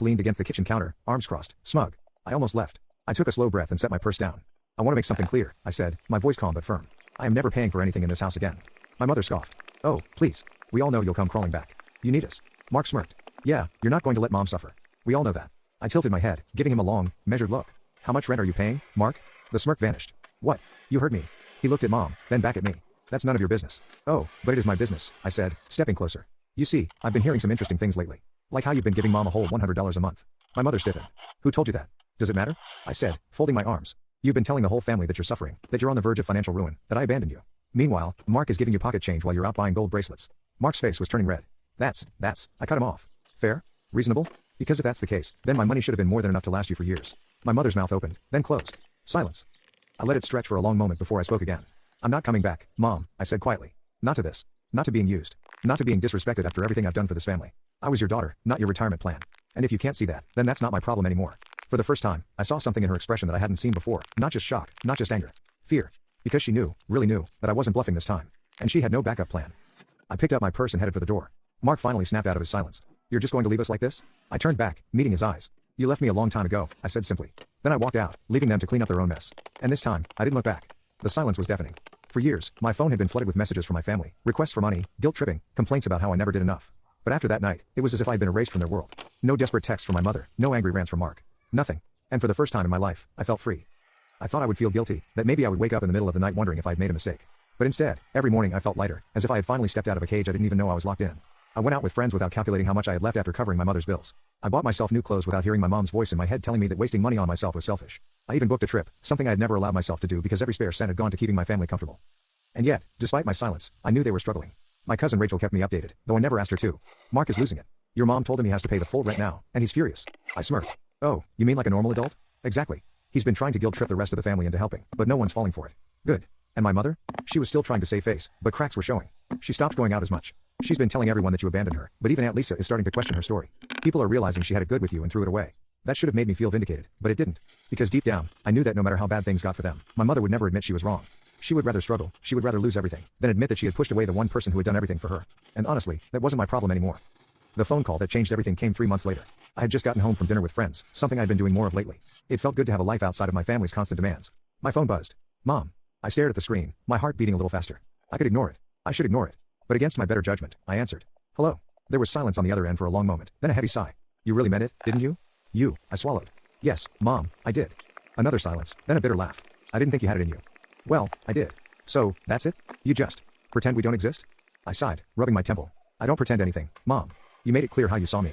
leaned against the kitchen counter, arms crossed, smug. I almost left. I took a slow breath and set my purse down. I want to make something clear, I said, my voice calm but firm. I am never paying for anything in this house again. My mother scoffed. Oh, please. We all know you'll come crawling back. You need us. Mark smirked. Yeah, you're not going to let Mom suffer. We all know that. I tilted my head, giving him a long, measured look. How much rent are you paying, Mark? The smirk vanished. What? You heard me. He looked at Mom, then back at me. That's none of your business. Oh, but it is my business, I said, stepping closer. You see, I've been hearing some interesting things lately. Like how you've been giving Mom a whole $100 a month. My mother stiffened. Who told you that? Does it matter? I said, folding my arms. You've been telling the whole family that you're suffering, that you're on the verge of financial ruin, that I abandoned you. Meanwhile, Mark is giving you pocket change while you're out buying gold bracelets. Mark's face was turning red. That's, I cut him off. Fair? Reasonable? Because if that's the case, then my money should have been more than enough to last you for years. My mother's mouth opened, then closed. Silence. I let it stretch for a long moment before I spoke again. I'm not coming back, Mom, I said quietly. Not to this. Not to being used. Not to being disrespected after everything I've done for this family. I was your daughter, not your retirement plan. And if you can't see that, then that's not my problem anymore. For the first time, I saw something in her expression that I hadn't seen before. Not just shock, not just anger. Fear. Because she knew, really knew, that I wasn't bluffing this time. And she had no backup plan. I picked up my purse and headed for the door. Mark finally snapped out of his silence. You're just going to leave us like this? I turned back, meeting his eyes. You left me a long time ago, I said simply. Then I walked out, leaving them to clean up their own mess. And this time, I didn't look back. The silence was deafening. For years, my phone had been flooded with messages from my family, requests for money, guilt-tripping, complaints about how I never did enough. But after that night, it was as if I had been erased from their world. No desperate texts from my mother, no angry rants from Mark. Nothing. And for the first time in my life, I felt free. I thought I would feel guilty, that maybe I would wake up in the middle of the night wondering if I had made a mistake. But instead, every morning I felt lighter, as if I had finally stepped out of a cage I didn't even know I was locked in. I went out with friends without calculating how much I had left after covering my mother's bills. I bought myself new clothes without hearing my mom's voice in my head telling me that wasting money on myself was selfish. I even booked a trip, something I had never allowed myself to do because every spare cent had gone to keeping my family comfortable. And yet, despite my silence, I knew they were struggling. My cousin Rachel kept me updated, though I never asked her to. Mark is losing it. Your mom told him he has to pay the full rent now, and he's furious. I smirked. Oh, you mean like a normal adult? Exactly. He's been trying to guilt-trip the rest of the family into helping, but no one's falling for it. Good. And my mother? She was still trying to save face, but cracks were showing. She stopped going out as much. She's been telling everyone that you abandoned her, but even Aunt Lisa is starting to question her story. People are realizing she had it good with you and threw it away. That should have made me feel vindicated, but it didn't. Because deep down, I knew that no matter how bad things got for them, my mother would never admit she was wrong. She would rather struggle, she would rather lose everything, than admit that she had pushed away the one person who had done everything for her. And honestly, that wasn't my problem anymore. The phone call that changed everything came 3 months later. I had just gotten home from dinner with friends, something I'd been doing more of lately. It felt good to have a life outside of my family's constant demands. My phone buzzed. Mom. I stared at the screen, my heart beating a little faster. I could ignore it. I should ignore it. But against my better judgment, I answered. Hello. There was silence on the other end for a long moment, then a heavy sigh. You really meant it, didn't you? You, I swallowed. Yes, Mom, I did. Another silence, then a bitter laugh. I didn't think you had it in you. Well, I did. So, that's it? You just pretend we don't exist? I sighed, rubbing my temple. I don't pretend anything, Mom. You made it clear how you saw me.